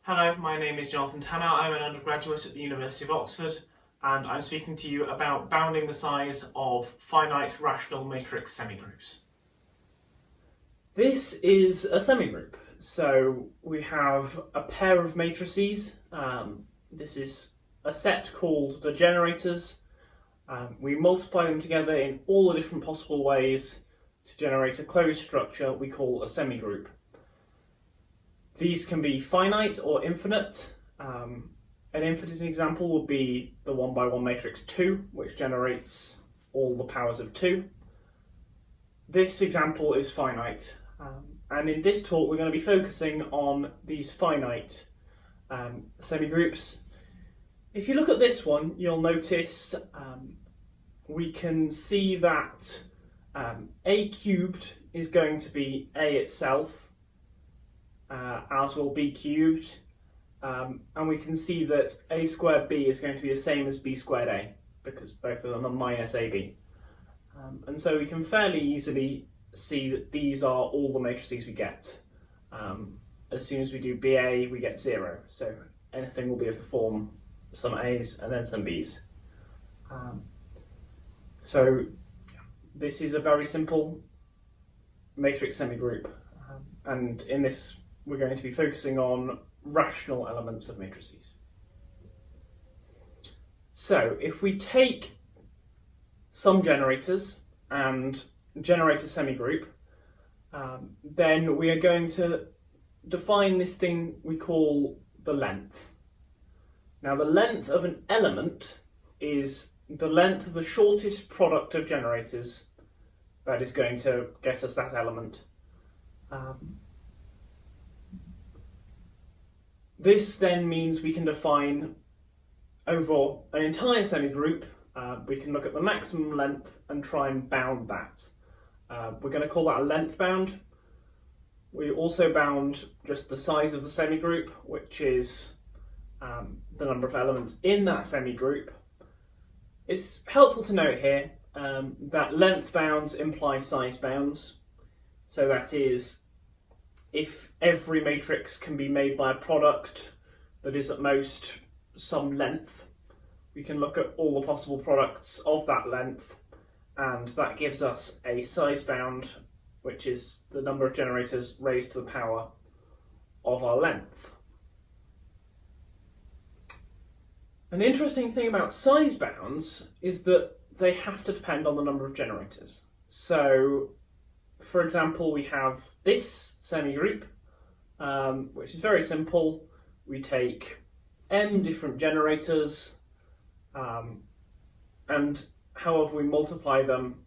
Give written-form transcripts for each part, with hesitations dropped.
Hello, my name is Jonathan Tanner. I'm an undergraduate at the University of Oxford, and I'm speaking to you about bounding the size of finite rational matrix semigroups. This is a semigroup. So we have a pair of matrices. This is a set called the generators. We multiply them together in all the different possible ways to generate a closed structure we call a semigroup. These can be finite or infinite. An infinite example would be the 1 by 1 matrix 2, which generates all the powers of 2. This example is finite, and in this talk we're going to be focusing on these finite semigroups. If you look at this one, you'll notice we can see that a cubed is going to be a itself, as will b cubed, and we can see that a squared b is going to be the same as b squared a, because both of them are minus ab. And so we can fairly easily see that these are all the matrices we get. As soon as we do ba, we get 0, so anything will be of the form some a's and then some b's. So this is a very simple matrix semigroup, and in this we're going to be focusing on rational elements of matrices. So if we take some generators and generate a semigroup, then we are going to define this thing we call the length. Now the length of an element is the length of the shortest product of generators that is going to get us that element. This then means we can define over an entire semigroup. We can look at the maximum length and try and bound that. We're going to call that a length bound. We also bound just the size of the semigroup, which is the number of elements in that semigroup. It's helpful to note here that length bounds imply size bounds. So that is, if every matrix can be made by a product that is at most some length, we can look at all the possible products of that length, and that gives us a size bound, which is the number of generators raised to the power of our length. An interesting thing about size bounds is that they have to depend on the number of generators. So, for example, we have this semigroup, which is very simple. We take m different generators, and however we multiply them,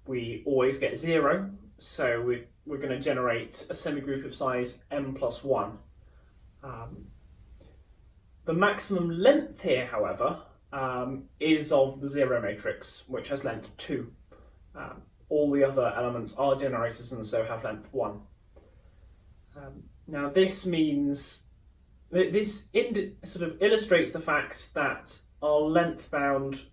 we always get 0. So we're going to generate a semigroup of size m plus 1. The maximum length here, however, is of the 0 matrix, which has length 2. All the other elements are generators and so have length 1. Now this means, this sort of illustrates the fact that our length bound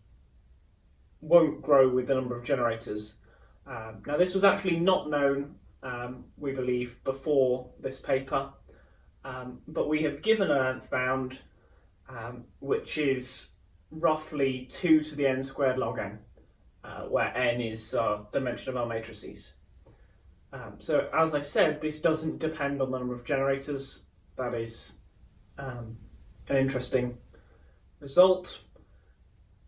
won't grow with the number of generators. Now this was actually not known, we believe, before this paper, but we have given a length bound which is roughly 2 to the n squared log n. Where n is our dimension of our matrices. So as I said, this doesn't depend on the number of generators. That is an interesting result.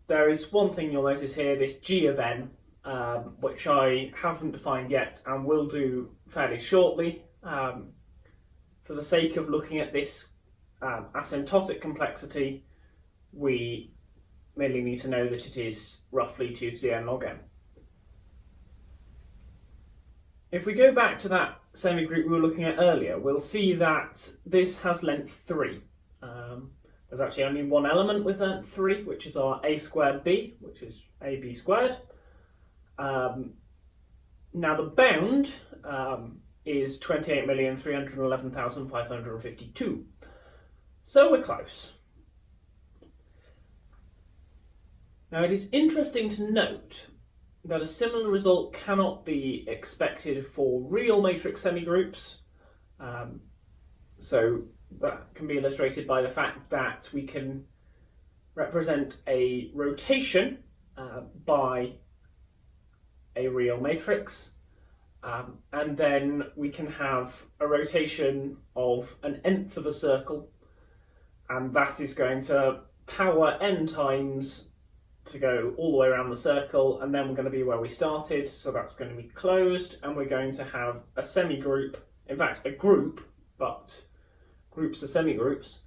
There is one thing you'll notice here, this g of n, which I haven't defined yet and will do fairly shortly. For the sake of looking at this asymptotic complexity, we merely need to know that it is roughly 2 to the n log n. If we go back to that semigroup we were looking at earlier, we'll see that this has length 3. There's actually only one element with length 3, which is our a squared b, which is ab squared. Now the bound is 28,311,552. So we're close. Now it is interesting to note that a similar result cannot be expected for real matrix semigroups. So that can be illustrated by the fact that we can represent a rotation by a real matrix, and then we can have a rotation of an nth of a circle, and that is going to power n times to go all the way around the circle, and then we're going to be where we started, so that's going to be closed, and we're going to have a semigroup, in fact a group, but groups are semigroups,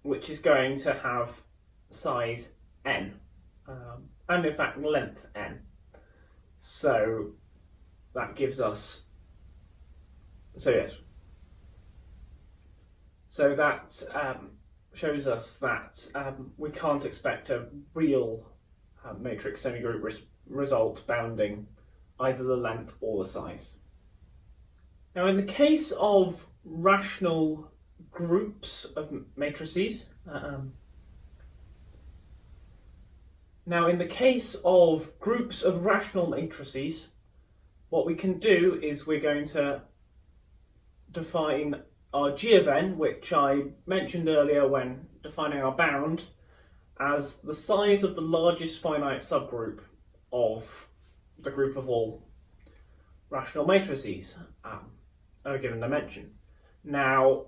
which is going to have size n, and in fact length n. So that gives us, so that shows us that we can't expect a real matrix semigroup result bounding either the length or the size. Now, in the case of rational groups of matrices, what we can do is we're going to define our g of n, which I mentioned earlier when defining our bound, as the size of the largest finite subgroup of the group of all rational matrices of a given dimension. Now,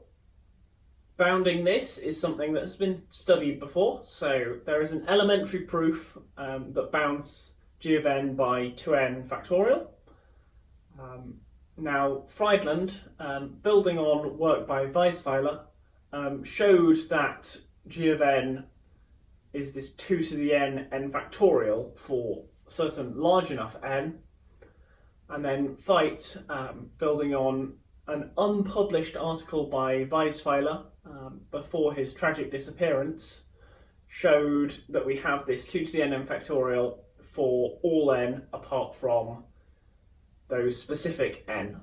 bounding this is something that has been studied before, so there is an elementary proof that bounds g of n by 2n factorial. Now, Friedland, building on work by Weisweiler, showed that g of n is this 2 to the n factorial for certain large enough n, and then Veit, building on an unpublished article by Weisweiler before his tragic disappearance, showed that we have this 2 to the n factorial for all n apart from those specific n.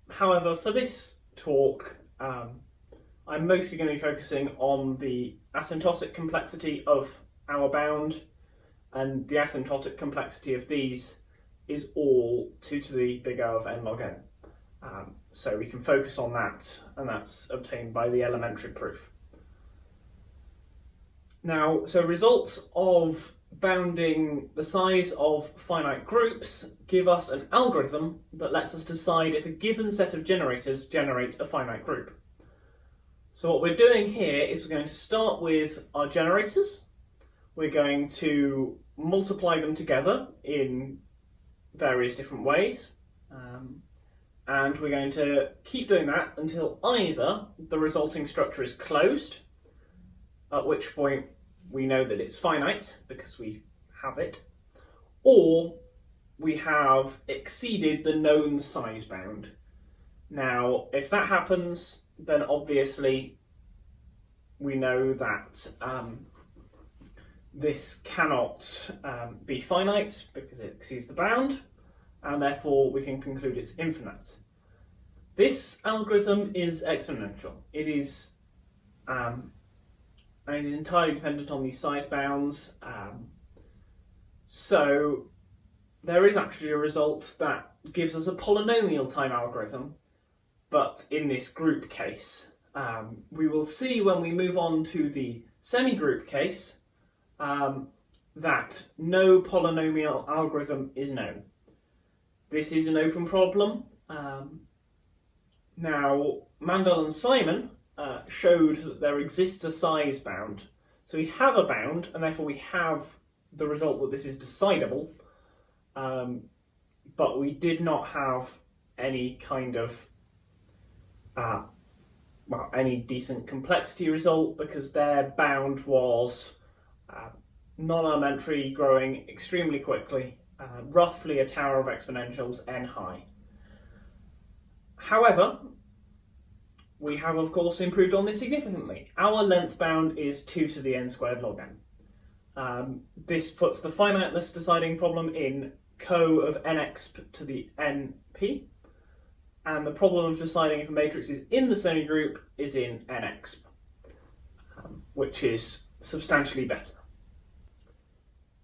However, for this talk, I'm mostly going to be focusing on the asymptotic complexity of our bound, and the asymptotic complexity of these is all 2 to the big O of n log n. So we can focus on that, and that's obtained by the elementary proof. Now, so results of bounding the size of finite groups give us an algorithm that lets us decide if a given set of generators generates a finite group. So what we're doing here is we're going to start with our generators. We're going to multiply them together in various different ways, and we're going to keep doing that until either the resulting structure is closed, at which point we know that it's finite because we have it, or we have exceeded the known size bound. Now, if that happens, then obviously we know that this cannot be finite because it exceeds the bound, and therefore we can conclude it's infinite. This algorithm is exponential. It is and it is entirely dependent on these size bounds. So there is actually a result that gives us a polynomial time algorithm, but in this group case. We will see when we move on to the semigroup case that no polynomial algorithm is known. This is an open problem. Now, Mandel and Simon showed that there exists a size bound. So we have a bound, and therefore we have the result that this is decidable, but we did not have any kind of any decent complexity result, because their bound was non-elementary, growing extremely quickly, roughly a tower of exponentials n high. However, we have of course improved on this significantly. Our length bound is 2 to the n squared log n. This puts the finiteness deciding problem in co of nx to the np, and the problem of deciding if a matrix is in the semigroup is in nx, which is substantially better.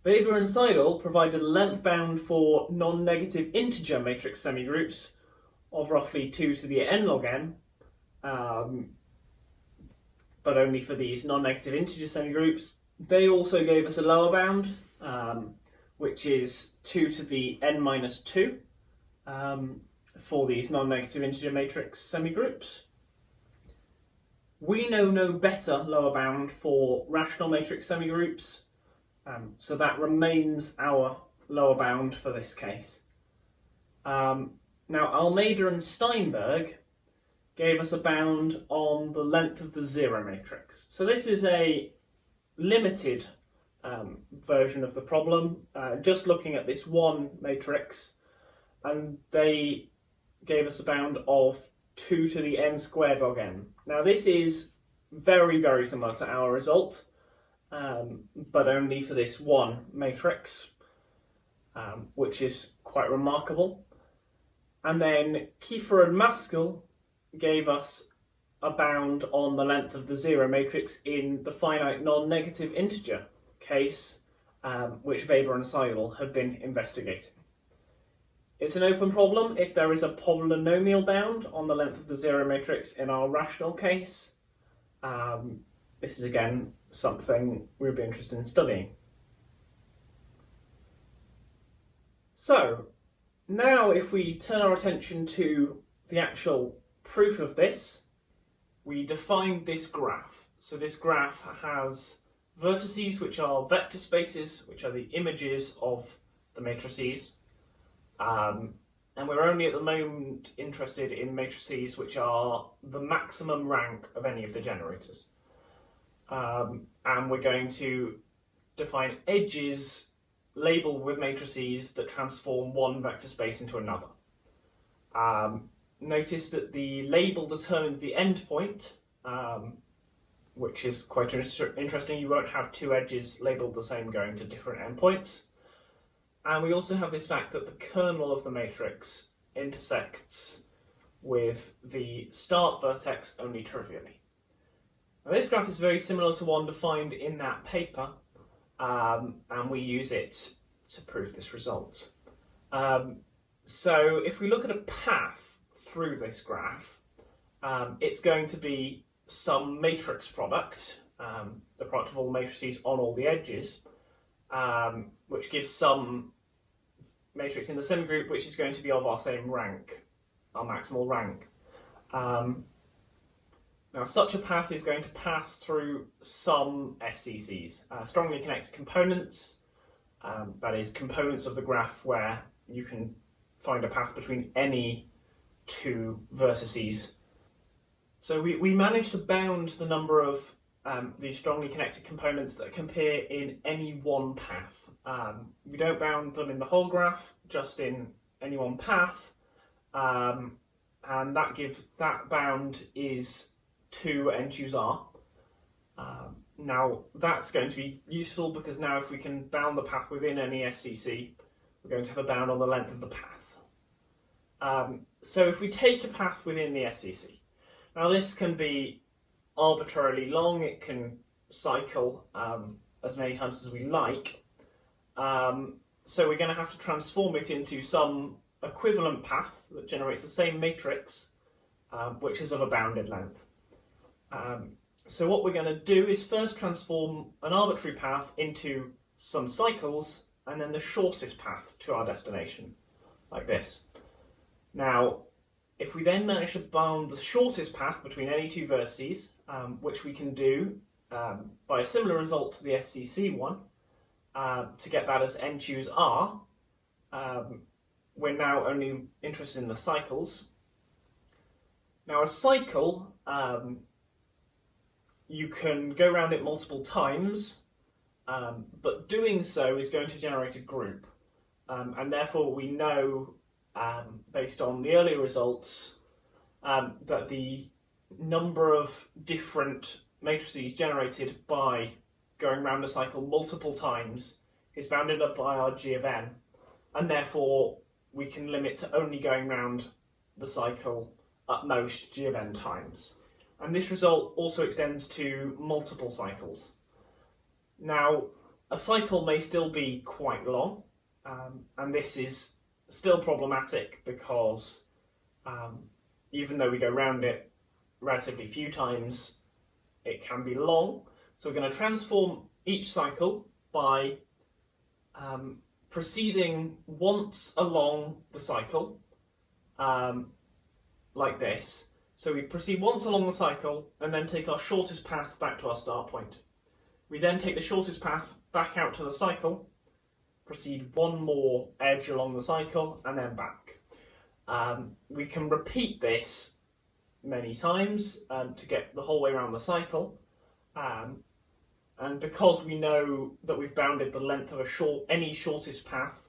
Weber and Seidel provided a length bound for non-negative integer matrix semigroups of roughly 2 to the n log n, but only for these non-negative integer semigroups. They also gave us a lower bound, which is 2 to the n minus 2 for these non-negative integer matrix semigroups. We know no better lower bound for rational matrix semigroups, so that remains our lower bound for this case. Now, Almeida and Steinberg gave us a bound on the length of the zero matrix. So this is a limited version of the problem, just looking at this one matrix, and they gave us a bound of 2 to the n squared log n. Now this is very, very similar to our result, but only for this one matrix, which is quite remarkable. And then Kiefer and Maskell gave us a bound on the length of the zero matrix in the finite non-negative integer case, which Weber and Seidel have been investigating. It's an open problem if there is a polynomial bound on the length of the zero matrix in our rational case. This is again something we'd be interested in studying. So now if we turn our attention to the actual proof of this, we defined this graph. So this graph has vertices, which are vector spaces, which are the images of the matrices. And we're only at the moment interested in matrices which are the maximum rank of any of the generators. And we're going to define edges labelled with matrices that transform one vector space into another. Notice that the label determines the endpoint, which is quite interesting. You won't have two edges labelled the same going to different endpoints. And we also have this fact that the kernel of the matrix intersects with the start vertex only trivially. Now, this graph is very similar to one defined in that paper, and we use it to prove this result. So if we look at a path through this graph, it's going to be some matrix product, the product of all matrices on all the edges, which gives some matrix in the semigroup which is going to be of our same rank, our maximal rank. Now such a path is going to pass through some SCCs, strongly connected components, that is components of the graph where you can find a path between any two vertices. So we managed to bound the number of these strongly connected components that can appear in any one path. We don't bound them in the whole graph, just in any one path, and that bound is 2 n choose r. Now that's going to be useful because now if we can bound the path within any SCC, we're going to have a bound on the length of the path. So if we take a path within the SCC, now this can be arbitrarily long, it can cycle as many times as we like. So we're going to have to transform it into some equivalent path that generates the same matrix, which is of a bounded length. So what we're going to do is first transform an arbitrary path into some cycles, and then the shortest path to our destination, like this. Now, if we then manage to bound the shortest path between any two vertices, which we can do by a similar result to the SCC one, to get that as n choose r, we're now only interested in the cycles. Now a cycle, you can go around it multiple times, but doing so is going to generate a group, and therefore we know, based on the earlier results, that the number of different matrices generated by going round a cycle multiple times is bounded up by our g of n, and therefore we can limit to only going round the cycle at most g of n times. And this result also extends to multiple cycles. Now, a cycle may still be quite long, and this is still problematic because even though we go round it relatively few times, it can be long. So we're going to transform each cycle by proceeding once along the cycle, like this. So we proceed once along the cycle and then take our shortest path back to our start point. We then take the shortest path back out to the cycle, proceed one more edge along the cycle, and then back. We can repeat this many times to get the whole way around the cycle. And because we know that we've bounded the length of any shortest path,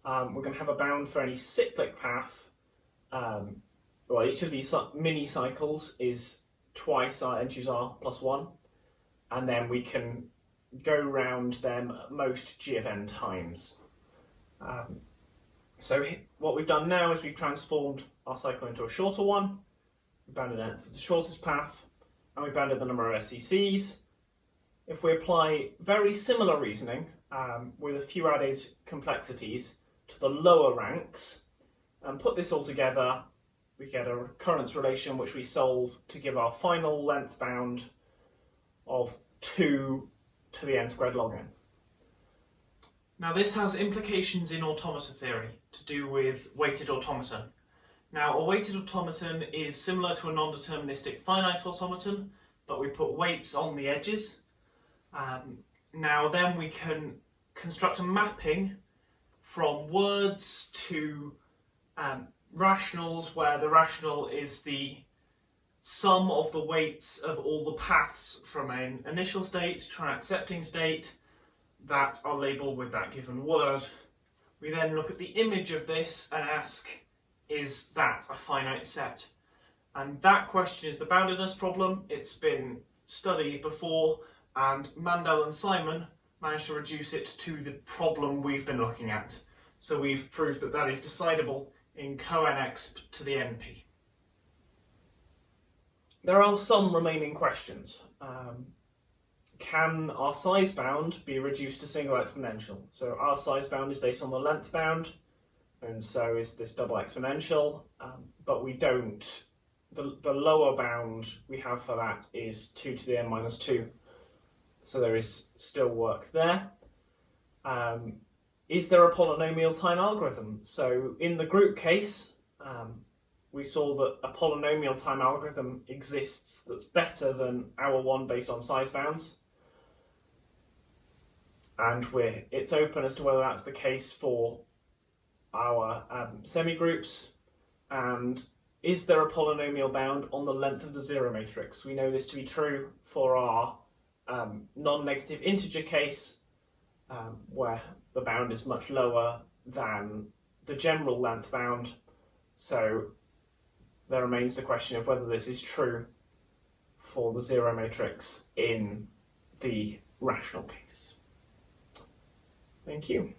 we're going to have a bound for any cyclic path. Well, each of these mini cycles is twice our n-r plus 1, and then we can go round them at most g of n times. So what we've done now is we've transformed our cycle into a shorter one, we bounded the length of the shortest path, and we bounded the number of SCCs. If we apply very similar reasoning with a few added complexities to the lower ranks and put this all together, we get a recurrence relation which we solve to give our final length bound of 2 to the n squared log n. Now this has implications in automata theory to do with weighted automaton. Now a weighted automaton is similar to a non-deterministic finite automaton, but we put weights on the edges. Now then we can construct a mapping from words to rationals, where the rational is the sum of the weights of all the paths from an initial state to an accepting state that are labelled with that given word. We then look at the image of this and ask, is that a finite set? And that question is the boundedness problem. It's been studied before, and Mandel and Simon managed to reduce it to the problem we've been looking at. So we've proved that that is decidable in co-nx to the np. There are some remaining questions. Can our size bound be reduced to single exponential? So our size bound is based on the length bound, and so is this double exponential, but we don't. The lower bound we have for that is 2 to the n minus 2, so there is still work there. Is there a polynomial time algorithm? So in the group case, we saw that a polynomial time algorithm exists that's better than our one based on size bounds. And it's open as to whether that's the case for our semigroups. And is there a polynomial bound on the length of the zero matrix? We know this to be true for our non-negative integer case, where the bound is much lower than the general length bound. So there remains the question of whether this is true for the zero matrix in the rational case. Thank you.